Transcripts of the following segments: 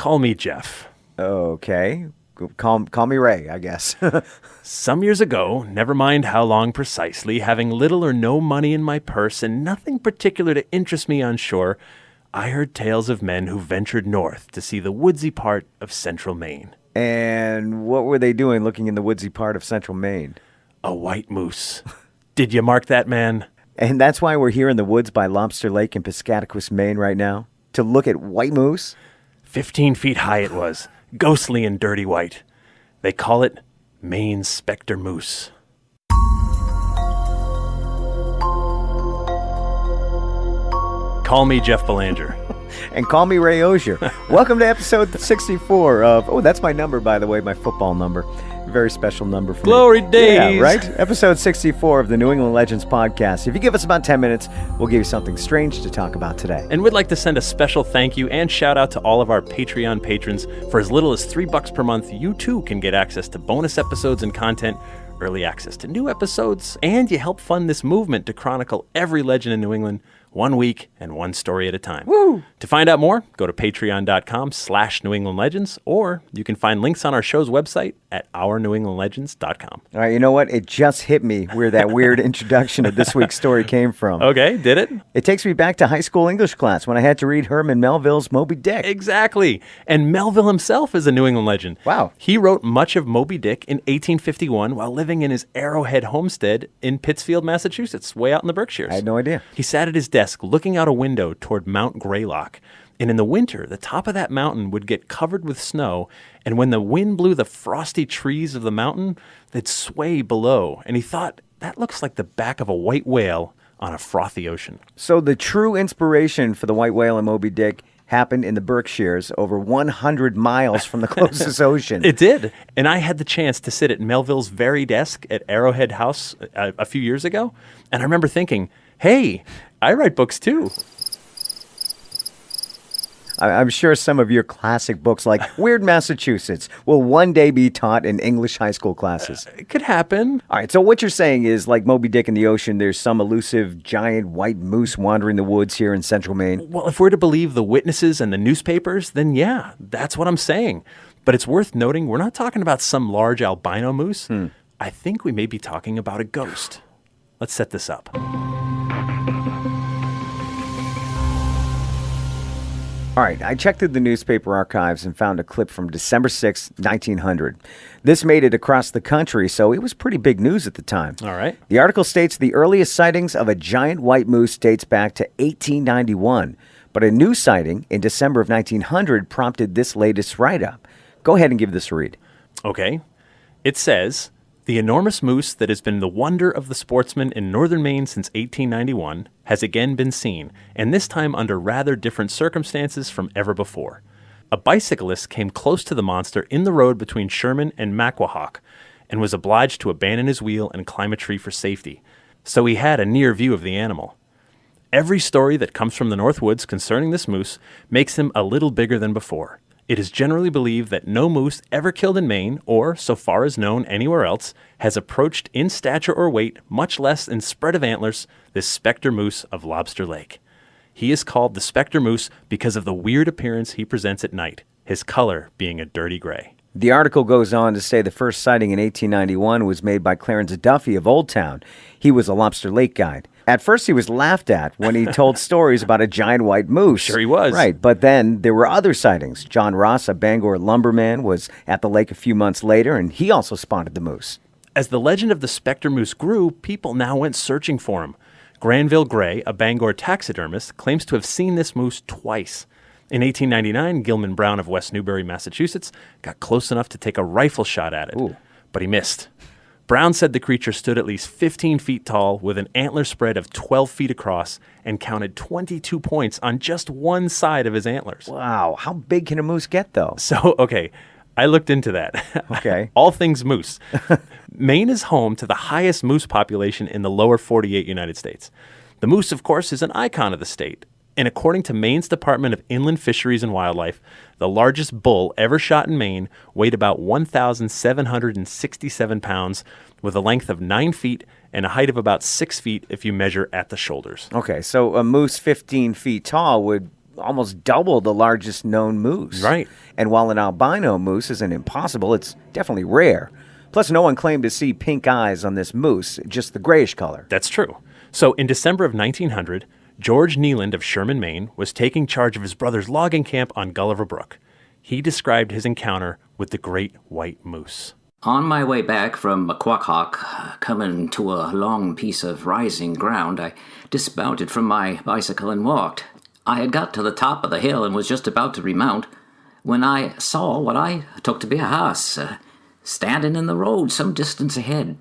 Call me Jeff. Okay. Call me Ray, I guess. Some years ago, never mind how long precisely, having little or no money in my purse and nothing particular to interest me on shore, I heard tales of men who ventured north to see the woodsy part of central Maine. And what were they doing looking in the woodsy part of central Maine? A white moose. Did you mark that, man? And that's why we're here in the woods by Lobster Lake in Piscataquis, Maine right now, to look at white moose? 15 feet high it was, ghostly and dirty white. They call it Maine's specter moose. Call me Jeff Belanger. And call me Ray Auger. Welcome to episode 64 of, that's my number, by the way, my football number. Very special number for Glory me. days. Yeah, right? Episode 64 of the New England Legends podcast. If you give us about 10 minutes, we'll give you something strange to talk about today. And we'd like to send a special thank you and shout out to all of our Patreon patrons. For as little as $3 per month, you too can get access to bonus episodes and content, early access to new episodes, and you help fund this movement to chronicle every legend in New England, 1 week and one story at a time. Woo! To find out more, go to patreon.com/New England Legends, or you can find links on our show's website at ournewenglandlegends.com. All right, you know what? It just hit me where that weird introduction of this week's story came from. Okay, did it? It takes me back to high school English class when I had to read Herman Melville's Moby Dick. Exactly. And Melville himself is a New England legend. Wow. He wrote much of Moby Dick in 1851 while living in his Arrowhead homestead in Pittsfield, Massachusetts, way out in the Berkshires. I had no idea. He sat at his desk looking out a window toward Mount Greylock. And in the winter, the top of that mountain would get covered with snow, and when the wind blew the frosty trees of the mountain, they'd sway below. And he thought, that looks like the back of a white whale on a frothy ocean. So the true inspiration for the white whale in Moby Dick happened in the Berkshires, over 100 miles from the closest ocean. It did. And I had the chance to sit at Melville's very desk at Arrowhead House a few years ago, and I remember thinking, hey, I write books too. I'm sure some of your classic books like Weird Massachusetts will one day be taught in English high school classes. It could happen. All right, so what you're saying is, like Moby Dick in the ocean, there's some elusive giant white moose wandering the woods here in central Maine? Well, if we're to believe the witnesses and the newspapers, then yeah, that's what I'm saying. But it's worth noting we're not talking about some large albino moose. I think we may be talking about a ghost. Let's set this up. All right, I checked through the newspaper archives and found a clip from December 6, 1900. This made it across the country, so it was pretty big news at the time. All right. The article states the earliest sightings of a giant white moose dates back to 1891, but a new sighting in December of 1900 prompted this latest write-up. Go ahead and give this a read. Okay. It says, the enormous moose that has been the wonder of the sportsmen in northern Maine since 1891 has again been seen, and this time under rather different circumstances from ever before. A bicyclist came close to the monster in the road between Sherman and Macwahock and was obliged to abandon his wheel and climb a tree for safety, so he had a near view of the animal. Every story that comes from the North Woods concerning this moose makes him a little bigger than before. It is generally believed that no moose ever killed in Maine, or, so far as known anywhere else, has approached in stature or weight, much less in spread of antlers, this specter moose of Lobster Lake. He is called the specter moose because of the weird appearance he presents at night, his color being a dirty gray. The article goes on to say the first sighting in 1891 was made by Clarence Duffy of Old Town. He was a Lobster Lake guide. At first, he was laughed at when he told stories about a giant white moose. Sure he was. Right, but then there were other sightings. John Ross, a Bangor lumberman, was at the lake a few months later, and he also spotted the moose. As the legend of the specter moose grew, people now went searching for him. Granville Gray, a Bangor taxidermist, claims to have seen this moose twice. In 1899, Gilman Brown of West Newbury, Massachusetts, got close enough to take a rifle shot at it, but he missed. Brown said the creature stood at least 15 feet tall with an antler spread of 12 feet across and counted 22 points on just one side of his antlers. Wow, how big can a moose get, though? So, okay, I looked into that. Okay. All things moose. Maine is home to the highest moose population in the lower 48 United States. The moose, of course, is an icon of the state. And according to Maine's Department of Inland Fisheries and Wildlife, the largest bull ever shot in Maine weighed about 1,767 pounds with a length of 9 feet and a height of about 6 feet if you measure at the shoulders. Okay, so a moose 15 feet tall would almost double the largest known moose. Right. And while an albino moose isn't impossible, it's definitely rare. Plus, no one claimed to see pink eyes on this moose, just the grayish color. That's true. So in December of 1900, George Nealand of Sherman, Maine, was taking charge of his brother's logging camp on Gulliver Brook. He described his encounter with the great white moose. On my way back from Quackhawk, coming to a long piece of rising ground, I dismounted from my bicycle and walked. I had got to the top of the hill and was just about to remount when I saw what I took to be a house standing in the road some distance ahead.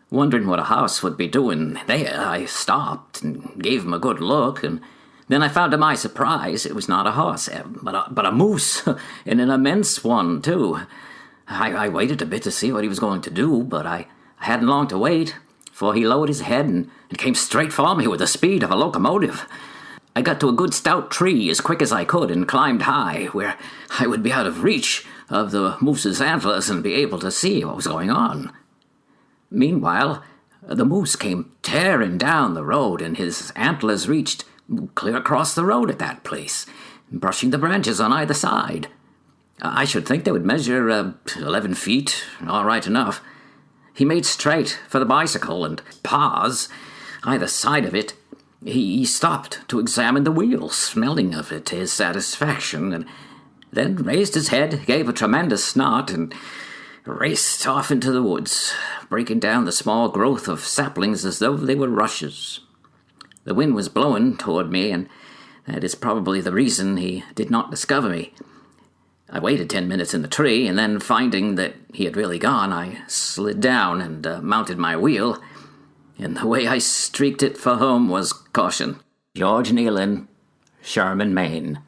Wondering what a house would be doing there, I stopped and gave him a good look, and then I found to my surprise it was not a horse, but a moose, and an immense one, too. I waited a bit to see what he was going to do, but I hadn't long to wait, for he lowered his head and came straight for me with the speed of a locomotive. I got to a good stout tree as quick as I could and climbed high, where I would be out of reach of the moose's antlers and be able to see what was going on. Meanwhile, the moose came tearing down the road, and his antlers reached clear across the road at that place, brushing the branches on either side. I should think they would measure 11 feet, all right enough. He made straight for the bicycle and paws either side of it. He stopped to examine the wheel, smelling of it to his satisfaction, and then raised his head, gave a tremendous snort, and raced off into the woods, breaking down the small growth of saplings as though they were rushes. The wind was blowing toward me, and that is probably the reason he did not discover me. I waited 10 minutes in the tree, and then finding that he had really gone, I slid down and mounted my wheel, and the way I streaked it for home was caution. George Nealand, Sherman, Maine.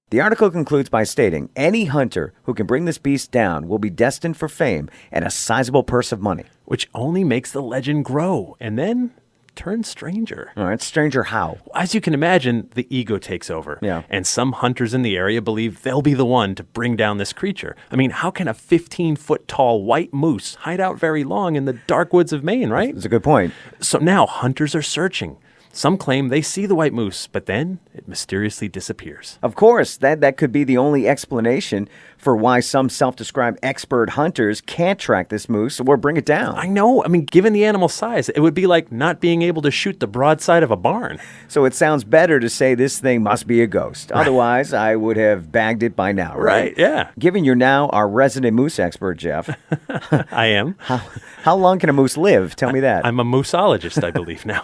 The article concludes by stating, any hunter who can bring this beast down will be destined for fame and a sizable purse of money. Which only makes the legend grow, and then turn stranger. All right, stranger how? As you can imagine, the ego takes over. Yeah. And some hunters in the area believe they'll be the one to bring down this creature. I mean, how can a 15-foot tall white moose hide out very long in the dark woods of Maine, right? That's a good point. So now hunters are searching. Some claim they see the white moose, but then it mysteriously disappears. Of course, that could be the only explanation for why some self-described expert hunters can't track this moose or bring it down. I know. I mean, given the animal's size, it would be like not being able to shoot the broadside of a barn. So it sounds better to say this thing must be a ghost. Otherwise, I would have bagged it by now, right? Yeah. Given you're now our resident moose expert, Jeff. I am. How long can a moose live? Tell me that. I'm a mooseologist, I believe now.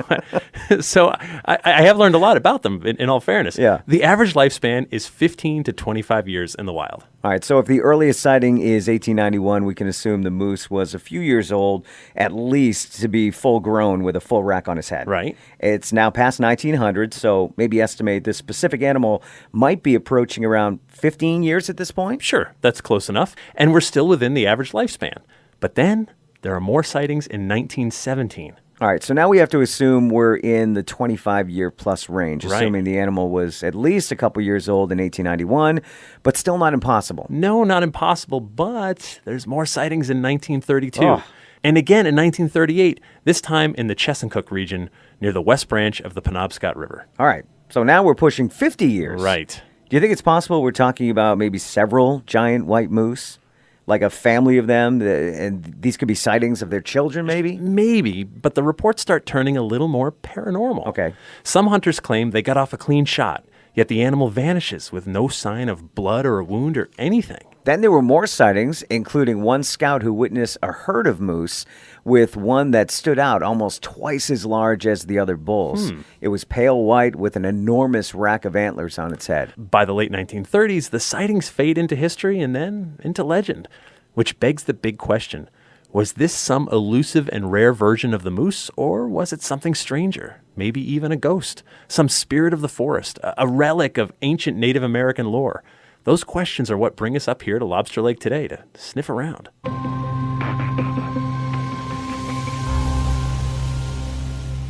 So I have learned a lot about them, in all fairness. Yeah. The average lifespan is 15 to 25 years in the wild. All right, so if the earliest sighting is 1891, we can assume the moose was a few years old, at least to be full grown with a full rack on his head. Right. It's now past 1900, so maybe estimate this specific animal might be approaching around 15 years at this point? Sure, that's close enough. And we're still within the average lifespan. But then there are more sightings in 1917. All right, so now we have to assume we're in the 25-year plus range, Right. assuming the animal was at least a couple years old in 1891, but still not impossible. No, not impossible, but there's more sightings in 1932. Oh. And again in 1938, this time in the Chesuncook region near the West Branch of the Penobscot River. All right, so now we're pushing 50 years. Right. Do you think it's possible we're talking about maybe several giant white moose? Like a family of them, and these could be sightings of their children, maybe? Maybe, but the reports start turning a little more paranormal. Okay. Some hunters claim they got off a clean shot, yet the animal vanishes with no sign of blood or a wound or anything. Then there were more sightings, including one scout who witnessed a herd of moose with one that stood out almost twice as large as the other bulls. It was pale white with an enormous rack of antlers on its head. By the late 1930s, the sightings fade into history and then into legend, which begs the big question. Was this some elusive and rare version of the moose, or was it something stranger? Maybe even a ghost, some spirit of the forest, a relic of ancient Native American lore. Those questions are what bring us up here to Lobster Lake today to sniff around.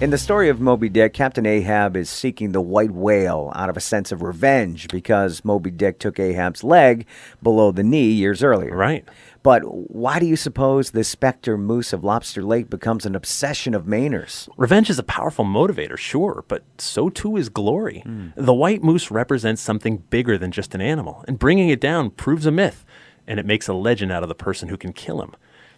In the story of Moby Dick, Captain Ahab is seeking the white whale out of a sense of revenge because Moby Dick took Ahab's leg below the knee years earlier. Right. But why do you suppose the specter moose of Lobster Lake becomes an obsession of Mainers? Revenge is a powerful motivator, sure, but so too is glory. The white moose represents something bigger than just an animal, and bringing it down proves a myth, and it makes a legend out of the person who can kill him.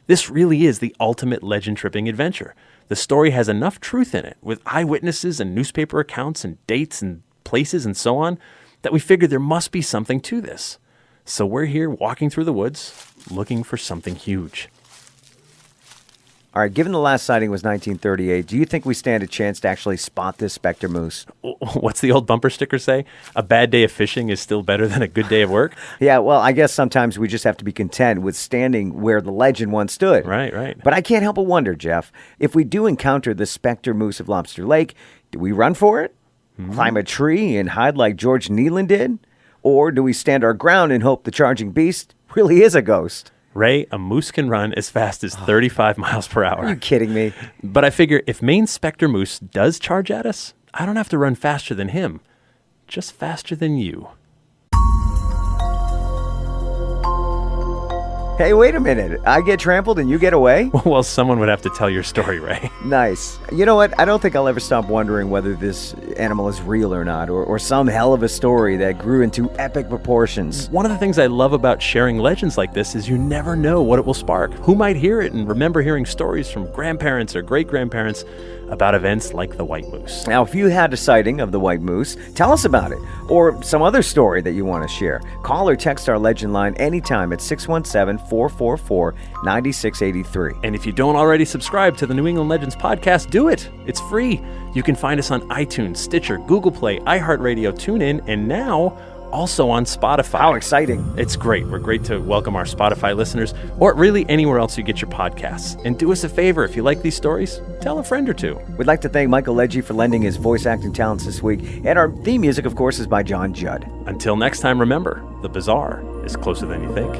This really is the ultimate legend-tripping adventure. The story has enough truth in it, with eyewitnesses and newspaper accounts and dates and places and so on, that we figured there must be something to this. So we're here walking through the woods, looking for something huge. All right, given the last sighting was 1938, do you think we stand a chance to actually spot this specter moose? What's the old bumper sticker say? A bad day of fishing is still better than a good day of work? Yeah, well, I guess sometimes we just have to be content with standing where the legend once stood. Right. But I can't help but wonder, Jeff, if we do encounter the specter moose of Lobster Lake, do we run for it? Climb a tree and hide like George Nealon did? Or do we stand our ground and hope the charging beast really is a ghost? Ray, a moose can run as fast as 35 miles per hour. Are you kidding me? But I figure if Maine's specter moose does charge at us, I don't have to run faster than him, just faster than you. Hey, wait a minute. I get trampled and you get away? Well, someone would have to tell your story, Ray. Nice. You know what? I don't think I'll ever stop wondering whether this animal is real or not, or some hell of a story that grew into epic proportions. One of the things I love about sharing legends like this is you never know what it will spark. Who might hear it and remember hearing stories from grandparents or great-grandparents about events like the white moose. Now, if you had a sighting of the white moose, tell us about it, or some other story that you want to share. Call or text our legend line anytime at 617-444-9683. And if you don't already subscribe to the New England Legends podcast, do it. It's free. You can find us on iTunes, Stitcher, Google Play, iHeartRadio, TuneIn, and now also on Spotify. How exciting. It's great. We're great to welcome our Spotify listeners, or really anywhere else you get your podcasts. And do us a favor, if you like these stories, tell a friend or two. We'd like to thank Michael Legge for lending his voice acting talents this week. And our theme music, of course, is by John Judd. Until next time, remember, the bizarre is closer than you think.